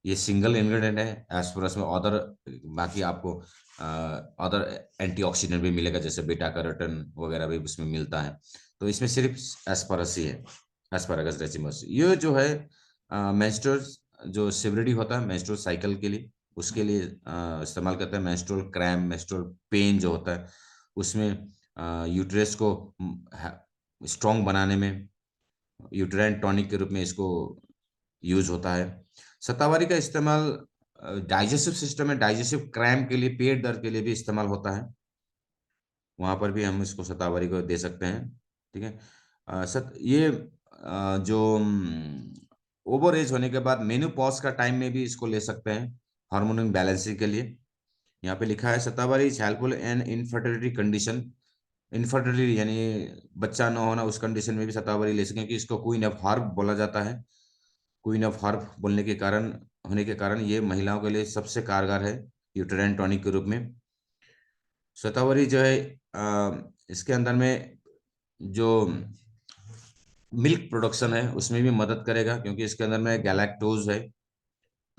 A: ये सिंगल इंग्रेडिएंट है एस्पारस में। अदर, बाकी आपको अदर एंटीऑक्सीडेंट भी मिलेगा, जैसे बीटा कैरोटीन वगैरह भी उसमें मिलता है। तो इसमें सिर्फ एस्पारस ही है, एस्पारागस रेसिमस। ये जो है मेंस्ट्रुअल जो सिविरिटी होता है मेंस्ट्रुअल साइकिल के लिए, उसके लिए इस्तेमाल करते हैं। मेंस्ट्रुअल क्रैम्प, मेंस्ट्रुअल पेन जो होता है उसमें, यूट्रस को स्ट्रॉन्ग बनाने में यूट्राइन टॉनिक के रूप में इसको यूज होता है। शतावरी का इस्तेमाल डाइजेस्टिव सिस्टम में, डाइजेस्टिव क्रैम्प के लिए, पेट दर्द के लिए भी इस्तेमाल होता है। वहां पर भी हम इसको शतावरी को दे सकते हैं। ठीक है, ये जो ओवर एज होने के बाद मेनोपॉज का टाइम में भी इसको ले सकते हैं, हार्मोन बैलेंसिंग के लिए। यहाँ पे लिखा है shatavari is helpful in infertility condition. Infertility यानी बच्चा न होना, उस कंडीशन में भी शतावरी ले सकें, कि इसको क्वीन ऑफ हर्ब बोला जाता है। क्वीन ऑफ हर्ब बोलने के कारण, होने के कारण ये महिलाओं के लिए सबसे कारगर है यूटेराइन टॉनिक के रूप में। शतावरी जो है इसके अंदर में जो मिल्क प्रोडक्शन है उसमें भी मदद करेगा, क्योंकि इसके अंदर में गैलेक्टोज है।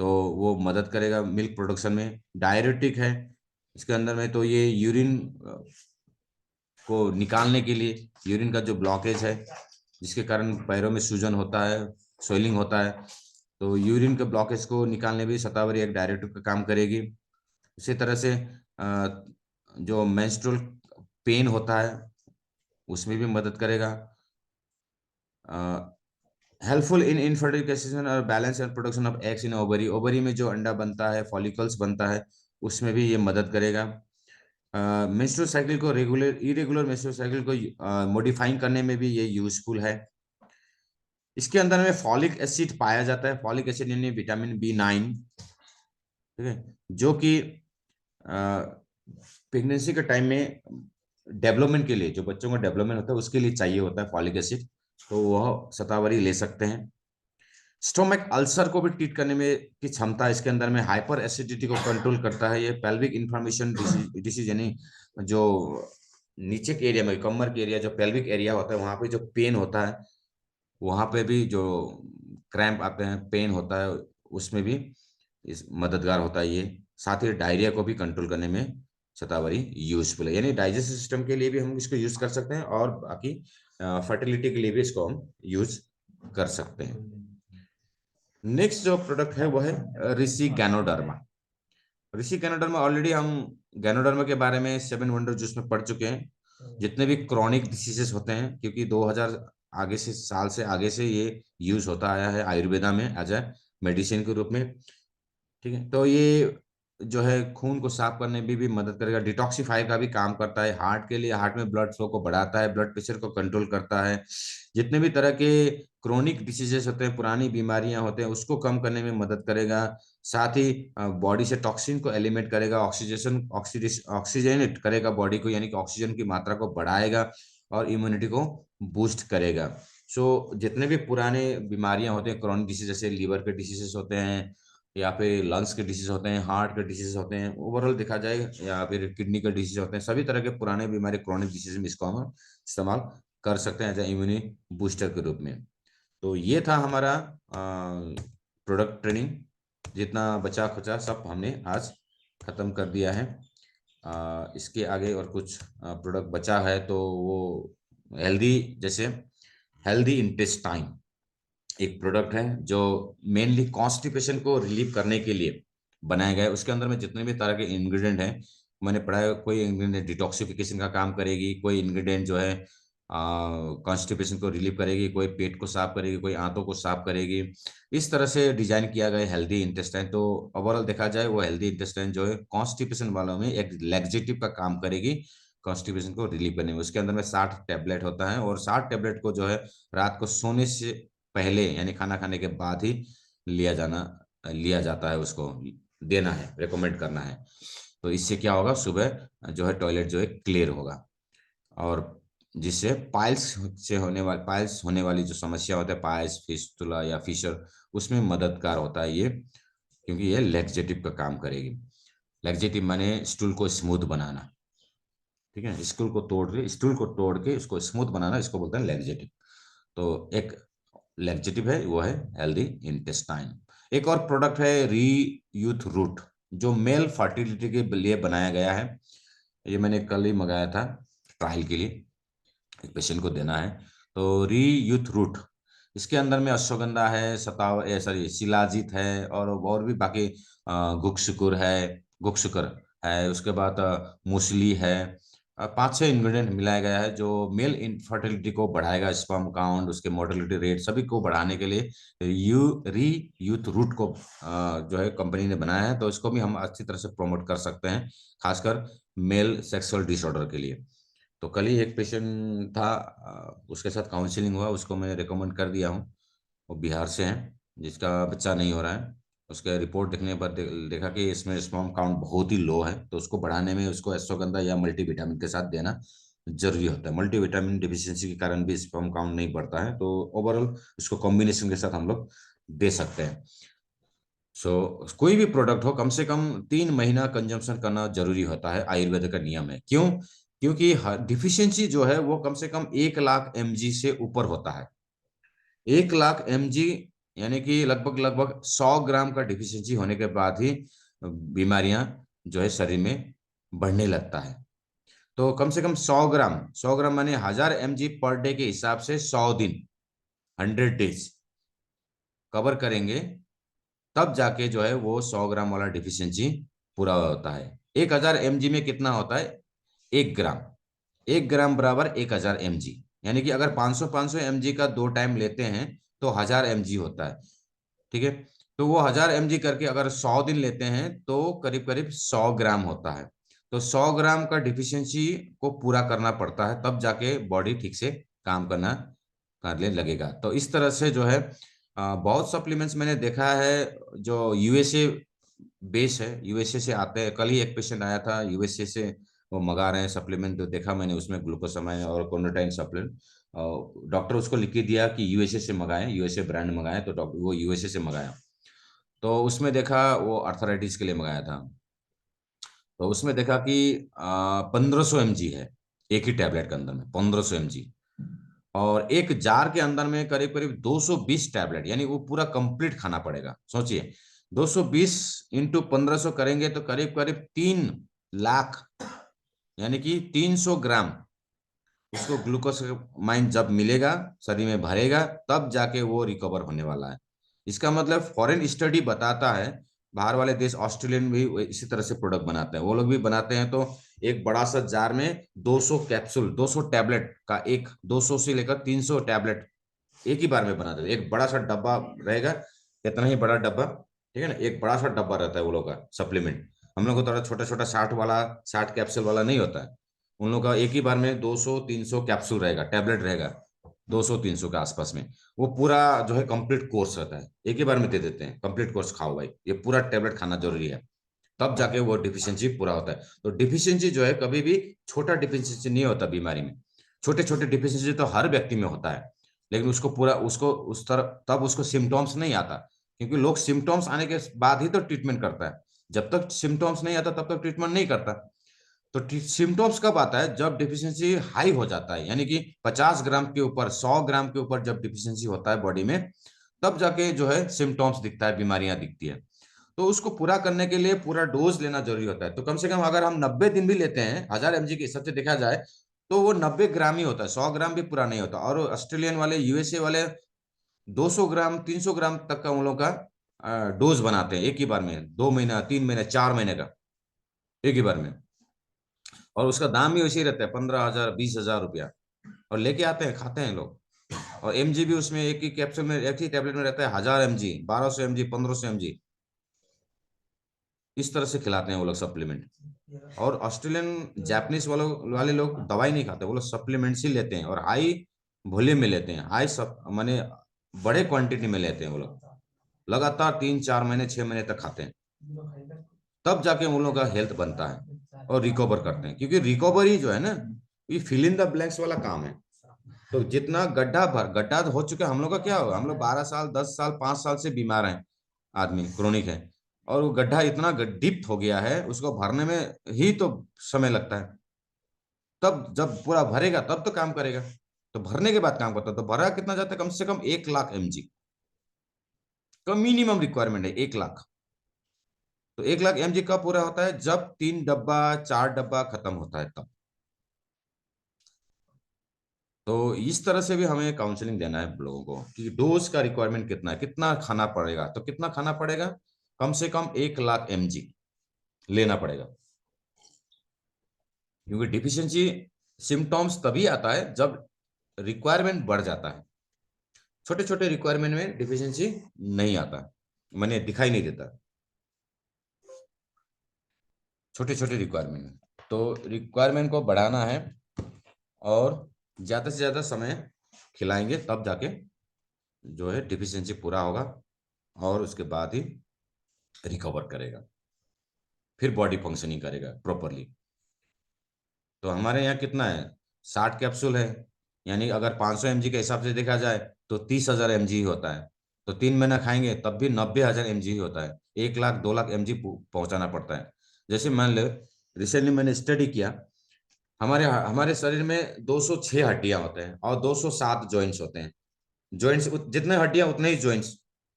A: तो वो मदद करेगा मिल्क प्रोडक्शन में। डायरेटिक है इसके अंदर में, तो ये यूरिन को निकालने के लिए, यूरिन का जो ब्लॉकेज है जिसके कारण पैरों में सूजन होता है, स्वेलिंग होता है, तो यूरिन के ब्लॉकेज को निकालने भी शतावरी एक डायरेटिव का काम करेगी। इसी तरह से जो मेंस्ट्रुअल पेन होता है उसमें भी मदद करेगा। हेल्पफुल इन इनफर्टिलाइजेशन और balance and production of eggs in ovary, ovary में जो अंडा बनता है, फॉलिकल्स बनता है, उसमें भी ये मदद करेगा। मेंस्ट्रुअल साइकिल को रेगुलर इरेगुलर मेंस्ट्रुअल साइकिल को मॉडिफाइंग करने में भी ये यूजफुल है। इसके अंदर में फॉलिक एसिड पाया जाता है, फॉलिक एसिड यानी विटामिन B9, ठीक है, जो कि प्रेगनेंसी के टाइम में डेवलपमेंट के लिए, जो बच्चों का डेवलपमेंट होता है उसके लिए चाहिए होता है फॉलिक एसिड, तो वह शतावरी ले सकते हैं। स्टोमक अल्सर को भी ट्रीट करने में की क्षमता इसके अंदर में, हाइपर एसिडिटी को कंट्रोल करता है। ये पेल्विक इन्फ्लामेशन डिसीज यानी जो नीचे के एरिया में, कमर के एरिया, जो पेल्विक एरिया होता है वहां पे जो पेन होता है, वहां पे भी जो क्रैम्प आते हैं, पेन होता है, उसमें भी इस मददगार होता है ये। साथ ही डायरिया को भी कंट्रोल करने में शतावरी यूजफुल है, यानी डाइजेस्टिव सिस्टम के लिए भी हम इसको यूज कर सकते हैं और बाकी फर्टिलिटी के लिए भी इसको हम यूज कर सकते हैं। नेक्स्ट जो प्रोडक्ट है वो है ऋषि गैनोडर्मा। ऋषि गैनोडर्मा ऑलरेडी हम गैनोडर्मा के बारे में 7 वंडर जूस में पढ़ चुके हैं। जितने भी क्रॉनिक डिसीजेस होते हैं, क्योंकि 2000 आगे से साल से आगे से ये यूज होता आया है आयुर्वेदा में एज ए मेडिसिन के रूप में, ठीक है, तो ये जो है खून को साफ करने में भी मदद करेगा, डिटॉक्सिफाई का भी काम करता है, हार्ट के लिए, हार्ट में ब्लड फ्लो को बढ़ाता है, ब्लड प्रेशर को कंट्रोल करता है, जितने भी तरह के क्रोनिक डिसीजेस होते हैं, पुरानी बीमारियां होते हैं, उसको कम करने में मदद करेगा। साथ ही बॉडी से टॉक्सिन को एलिमिनेट करेगा, ऑक्सीजनेट करेगा बॉडी को, यानी कि ऑक्सीजन की मात्रा को बढ़ाएगा और इम्यूनिटी को बूस्ट करेगा। सो जितने भी पुराने बीमारियां होते हैं, क्रोनिक डिसीज, जैसे लीवर के डिसीजेस होते हैं या फिर लंग्स के डिसीज होते हैं, हार्ट के डिसीज होते हैं, ओवरऑल देखा जाए, या फिर किडनी के डिसीज होते हैं, सभी तरह के पुराने बीमारी क्रोनिक डिसीज में इसको हम इस्तेमाल कर सकते हैं एज ए इम्यूनि बूस्टर के रूप में। तो ये था हमारा प्रोडक्ट ट्रेनिंग। जितना बचा खुचा सब हमने आज खत्म कर दिया है। इसके आगे और कुछ प्रोडक्ट बचा है तो वो हेल्दी, जैसे हेल्दी इंटेस्टाइन एक प्रोडक्ट है जो मेनली कॉन्स्टिपेशन को रिलीव करने के लिए बनाया गया है। उसके अंदर में जितने भी तरह के इंग्रेडिएंट हैं मैंने पढ़ा है, कोई इंग्रेडिएंट डिटॉक्सिफिकेशन का काम करेगी, कोई इंग्रेडिएंट जो है कॉन्स्टिपेशन को रिलीव करेगी, कोई पेट को साफ करेगी, कोई आंतों को साफ करेगी। इस तरह से डिजाइन किया गया हेल्दी इंटेस्टाइन। तो ओवरऑल देखा जाए वो हेल्दी इंटेस्टाइन जो है कॉन्स्टिपेशन वालों में एक लैक्सेटिव का काम करेगी, कॉन्स्टिपेशन को रिलीव करने में। उसके अंदर में 60 टैबलेट होता है और 60 टैबलेट को जो है रात को सोने से पहले यानी खाना खाने के बाद ही लिया जाता है, उसको देना है, रेकमेंड करना है। तो इससे क्या होगा, सुबह जो है टॉयलेट जो है क्लियर होगा, और जिससे पाइल्स होने वाली जो समस्या होता है, पाइल्स, फिस्टुला या फिशर, उसमें मददगार होता है ये, क्योंकि ये लैक्सेटिव का काम करेगी। लैक्सेटिव माने स्टूल को स्मूथ बनाना, ठीक है, स्टूल को तोड़ के उसको स्मूथ बनाना, इसको बोलते हैं लैक्सेटिव। तो एक लैक्सेटिव है वो है हेल्दी इंटेस्टाइन। एक और प्रोडक्ट है री यूथ रूट, जो मेल फर्टिलिटी के लिए बनाया गया है। ये मैंने कल ही मंगाया था ट्रायल के लिए, एक पेशेंट को देना है। तो री यूथ रूट, इसके अंदर में अश्वगंधा है, सॉरी शिलाजीत है, और भी बाकी गुक्सुकर है, उसके बाद मूसली है। 5-6 इंग्रेडिएंट मिलाया गया है जो मेल इनफर्टिलिटी को बढ़ाएगा, स्पर्म काउंट, उसके मोर्टेलिटी रेट सभी को बढ़ाने के लिए री यूथ रूट को जो है कंपनी ने बनाया है। तो इसको भी हम अच्छी तरह से प्रमोट कर सकते हैं, खासकर मेल सेक्सुअल डिसऑर्डर के लिए। तो कल ही एक पेशेंट था, उसके साथ काउंसलिंग हुआ, उसको मैं रिकमेंड कर दिया हूँ। वो बिहार से है, जिसका बच्चा नहीं हो रहा है। उसका रिपोर्ट देखने पर देखा कि इसमें स्पर्म काउंट बहुत ही लो है, तो उसको बढ़ाने में उसको अश्वगंधा या मल्टीविटामिन के साथ देना जरूरी होता है। मल्टीविटामिन डिफिशियंसी के कारण भी स्पर्म काउंट नहीं बढ़ता है, तो ओवरऑल इसको कॉम्बिनेशन के साथ हम लोग दे सकते हैं। कोई भी प्रोडक्ट हो, कम से कम 3 महीना कंजम्पशन करना जरूरी होता है, आयुर्वेद का नियम है। क्यों? क्योंकि डिफिशियंसी जो है वो कम से कम 1 लाख mg से ऊपर होता है। 1 लाख mg यानी कि लगभग लगभग 100 ग्राम का डिफिशियंसी होने के बाद ही बीमारियां जो है शरीर में बढ़ने लगता है। तो कम से कम 100 ग्राम, 100 ग्राम माने 1000 mg पर डे के हिसाब से 100 दिन, 100 डेज कवर करेंगे, तब जाके जो है वो 100 ग्राम वाला डिफिशियंसी पूरा होता है। 1000 mg में कितना होता है? 1 ग्राम। 1 ग्राम बराबर 1000 mg, यानी कि अगर 500 का 2 टाइम लेते हैं तो 1000 mg होता है। ठीक है, तो वो 1000 mg करके अगर 100 दिन लेते हैं तो करीब करीब 100 ग्राम होता है। तो 100 ग्राम का डिफिशियंसी को पूरा करना पड़ता है, तब जाके बॉडी ठीक से काम करने लगेगा। तो इस तरह से जो है बहुत सप्लीमेंट्स मैंने देखा है जो यूएसए बेस है, यूएसए से आते हैं। कल ही एक पेशेंट आया था यूएसए से, वो मंगा रहे हैं सप्लीमेंट, तो देखा मैंने उसमें ग्लूकोसामाइन और कोर्निटाइन सप्लीमेंट। डॉक्टर उसको लिख के दिया कि यूएसए से मंगाएं, यूएसए ब्रांड मंगाएं, तो डॉक्टर वो यूएसए से मंगाया। तो उसमें देखा वो अर्थराइटिस के लिए मंगाया था, तो उसमें देखा कि 1500 mg है एक ही टैबलेट के अंदर में, 1500 mg। और एक जार के अंदर में करीब करीब 220 टैबलेट, यानी वो पूरा कंप्लीट खाना पड़ेगा। सोचिए 220 इंटू 1500 करेंगे तो करीब करीब 3 लाख, यानी कि 300 ग्राम उसको ग्लूकोसामाइन जब मिलेगा, शरीर में भरेगा, तब जाके वो रिकवर होने वाला है। इसका मतलब फॉरेन स्टडी बताता है, बाहर वाले देश ऑस्ट्रेलियन भी इसी तरह से प्रोडक्ट बनाते हैं, वो लोग भी बनाते हैं। तो एक बड़ा सा जार में 200 कैप्सूल, 200 टैबलेट का, एक 200 से लेकर 300 टैबलेट एक ही बार में बना देते हैं। एक बड़ा सा डब्बा रहेगा, इतना ही बड़ा डब्बा, ठीक है ना, एक बड़ा सा डब्बा रहता है वो लोग का सप्लीमेंट। हम लोग को थोड़ा छोटा छोटा 60 वाला, 60 कैप्सूल वाला नहीं होता है। उन लोग का एक ही बार में 200-300 कैप्सूल रहेगा, टैबलेट रहेगा, 200-300 के आसपास में। वो पूरा जो है कंप्लीट कोर्स रहता है, एक ही बार में दे देते हैं, कंप्लीट कोर्स खाओ भाई, ये पूरा टैबलेट खाना जरूरी है, तब जाके वो डिफिशियंसी पूरा होता है। तो डिफिशियंसी जो है कभी भी छोटा डिफिशियंसी नहीं होता बीमारी में। छोटे छोटे डिफिशियंसी तो हर व्यक्ति में होता है, लेकिन उसको पूरा, उसको उस तरह तब उसको सिम्टॉम्स नहीं आता, क्योंकि लोग सिम्टॉम्स आने के बाद ही तो ट्रीटमेंट करता है। जब तक सिम्टॉम्स नहीं आता तब तक ट्रीटमेंट नहीं करता। तो सिम्टोम्स कब आता है? जब डिफिशियंसी हाई हो जाता है, यानी कि 50 ग्राम के ऊपर, 100 ग्राम के ऊपर जब डिफिशियंसी होता है बॉडी में, तब जाके जो है सिम्टोम्स दिखता है, बीमारियां दिखती है। तो उसको पूरा करने के लिए पूरा डोज लेना जरूरी होता है। तो कम से कम अगर हम 90 दिन भी लेते हैं 1000 mg के हिसाब से देखा जाए, तो वो 90 ग्राम ही होता है, 100 ग्राम भी पूरा नहीं होता। और ऑस्ट्रेलियन वाले, यूएसए वाले 200 ग्राम, 300 ग्राम तक का उन लोग का डोज बनाते हैं एक ही बार में, 2 महीना, 3 महीने, 4 महीने का, एक ही बार में। और उसका दाम भी वैसे ही रहता है, 15,000, 20,000 रुपया। और लेके आते हैं, खाते हैं लोग। और एमजी भी उसमें एक ही कैप्सूल में, एक ही टैबलेट में रहता है 1000 mg, 1200 mg, 1500 mg, इस तरह से खिलाते हैं वो लोग सप्लीमेंट। और ऑस्ट्रेलियन, जापानीज वाले लोग दवाई नहीं खाते, वो लोग सप्लीमेंट्स ही लेते हैं, और हाई वॉल्यूम में लेते हैं, हाई सब माने बड़े क्वांटिटी में लेते हैं वो लोग, लगातार 3-4 महीने, 6 महीने तक खाते हैं, तब जाके उन लोगों का हेल्थ बनता है और रिकवर करते हैं। क्योंकि रिकवरी जो है ना, ये फिल इन द ब्लैंक्स वाला काम है। तो जितना गड्ढा हो चुका है हम लोग का, क्या होगा, हम लोग 12 साल, 10 साल, 5 साल से बीमार हैं, आदमी क्रोनिक है, और वो गड्ढा इतना डीप हो गया है, उसको भरने में ही तो समय लगता है। तब जब पूरा भरेगा तब तो काम करेगा। तो भरने के बाद काम करता है, तो भरा कितना जाता है? कम से कम 1 लाख mg का मिनिमम रिक्वायरमेंट है, 1 लाख। तो 1 लाख mg कब पूरा होता है? जब 3 डब्बा, 4 डब्बा खत्म होता है तब। तो इस तरह से भी हमें काउंसलिंग देना है लोगों को कि डोज का रिक्वायरमेंट कितना है, कितना खाना पड़ेगा। तो कितना खाना पड़ेगा? कम से कम 1 लाख mg लेना पड़ेगा। क्योंकि डिफिशियंसी सिम्टॉम्स तभी आता है जब रिक्वायरमेंट बढ़ जाता है। छोटे छोटे रिक्वायरमेंट में डिफिशियंसी नहीं आता, मैंने दिखाई नहीं देता, छोटे छोटे रिक्वायरमेंट में। तो रिक्वायरमेंट को बढ़ाना है, और ज्यादा से ज्यादा समय खिलाएंगे, तब जाके जो है डिफिशियंसी पूरा होगा, और उसके बाद ही रिकवर करेगा, फिर बॉडी फंक्शनिंग करेगा प्रॉपरली। तो हमारे यहाँ कितना है? 60 कैप्सूल है, यानी अगर 500 mg के हिसाब से देखा जाए तो 30,000 mg ही होता है। तो 3 महीना खाएंगे तब भी 90,000 mg ही होता है, 1 लाख, 2 लाख mg पहुंचाना पड़ता है। जैसे मान लो, रिसेंटली मैंने स्टडी किया, हमारे हमारे शरीर में 206 हड्डियां होते हैं और 207 जॉइंट्स होते हैं। जॉइंट्स जितने हड्डियां उतने ही जॉइंट्स,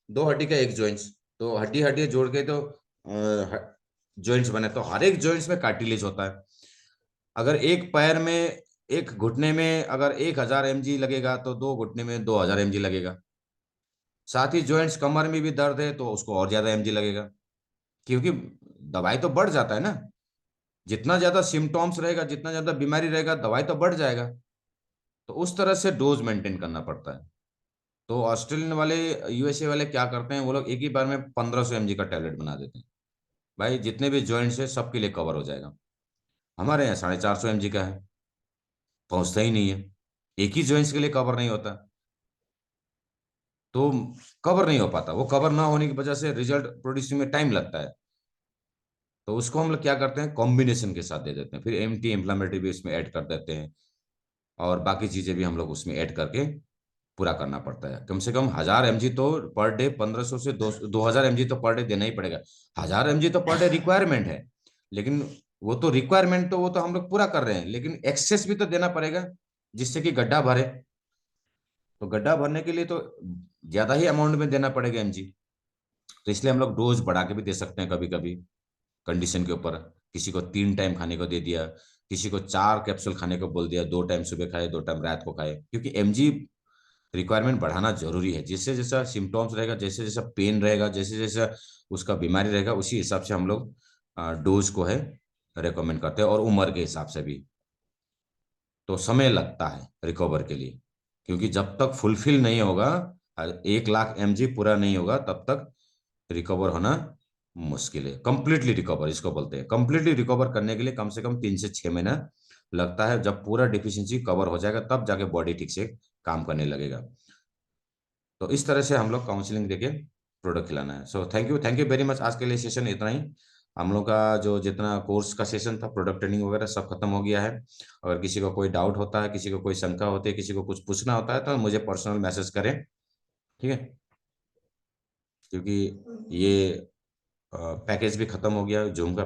A: दो हड्डी का एक जॉइंट्स, तो हड्डी हड्डी जोड़ के तो जॉइंट्स बने, तो हर एक जॉइंट्स में कार्टिलेज होता है। अगर एक पैर में, एक घुटने में अगर 1000 mg लगेगा तो दो घुटने में 2000 mg लगेगा। साथ ही जॉइंट्स, कमर में भी दर्द है तो उसको और ज्यादा mg लगेगा, क्योंकि दवाई तो बढ़ जाता है ना। जितना ज्यादा सिम्टॉम्स रहेगा, जितना ज्यादा बीमारी रहेगा, दवाई तो बढ़ जाएगा। तो उस तरह से डोज मेंटेन करना पड़ता है। तो ऑस्ट्रेलियन वाले, यूएसए वाले क्या करते हैं, वो लोग एक ही बार में 1500 mg का टैबलेट बना देते हैं। भाई जितने भी जॉइंट्स है सबके लिए कवर हो जाएगा। हमारे यहाँ 450 mg का है, पहुंचता ही नहीं है। एक ही जॉइंट्स के लिए कवर नहीं होता, तो कवर नहीं हो पाता। वो कवर ना होने की वजह से रिजल्ट प्रोड्यूसिंग में टाइम लगता है। तो उसको हम लोग क्या करते हैं, कॉम्बिनेशन के साथ दे देते हैं, फिर एंटी इंफ्लामेटरी भी इसमें ऐड कर देते हैं, और बाकी चीजें भी हम लोग उसमें ऐड करके पूरा करना पड़ता है। कम से कम 1000 mg तो पर डे, 1500 से 2000 mg तो पर डे देना ही पड़ेगा। 1000 mg तो पर डे रिक्वायरमेंट है, लेकिन वो तो रिक्वायरमेंट तो वो तो हम लोग पूरा कर रहे हैं, लेकिन एक्सेस भी तो देना पड़ेगा, जिससे कि गड्ढा भरे। तो गड्ढा भरने के लिए तो ज्यादा ही अमाउंट में देना पड़ेगा mg। तो इसलिए हम लोग डोज बढ़ा के भी दे सकते हैं कभी कभी, कंडीशन के ऊपर। किसी को 3 टाइम खाने को दे दिया, किसी को 4 कैप्सूल खाने को बोल दिया, 2 टाइम सुबह खाए, 2 टाइम रात को खाए, क्योंकि mg रिक्वायरमेंट बढ़ाना जरूरी है। जैसे जैसा सिम्टॉम्स रहेगा, जैसे जैसा पेन रहेगा, जैसे जैसा उसका बीमारी रहेगा, उसी हिसाब से हम लोग डोज को है रेकमेंड करते हैं, और उम्र के हिसाब से भी। तो समय लगता है रिकवर के लिए, क्योंकि जब तक फुलफिल नहीं होगा, 1 लाख mg पूरा नहीं होगा, तब तक रिकवर होना मुश्किल है। कंप्लीटली रिकवर इसको बोलते हैं। कंप्लीटली रिकवर करने के लिए कम से कम 3 से 6 महीना लगता है। जब पूरा डिफिशियंसी कवर हो जाएगा तब जाके बॉडी ठीक से काम करने लगेगा। तो इस तरह से हम लोग काउंसलिंग देके प्रोडक्ट खिलाना है। So thank you very much. आज के लिए सेशन इतना ही। हम लोग का जो जितना कोर्स का सेशन था, प्रोडक्ट ट्रेनिंग वगैरह सब खत्म हो गया है। अगर किसी को कोई डाउट होता है, किसी को कोई शंका होती है, किसी को कुछ पूछना होता है, तो मुझे पर्सनल मैसेज करें, ठीक है। क्योंकि ये पैकेज भी खत्म हो गया, जूम का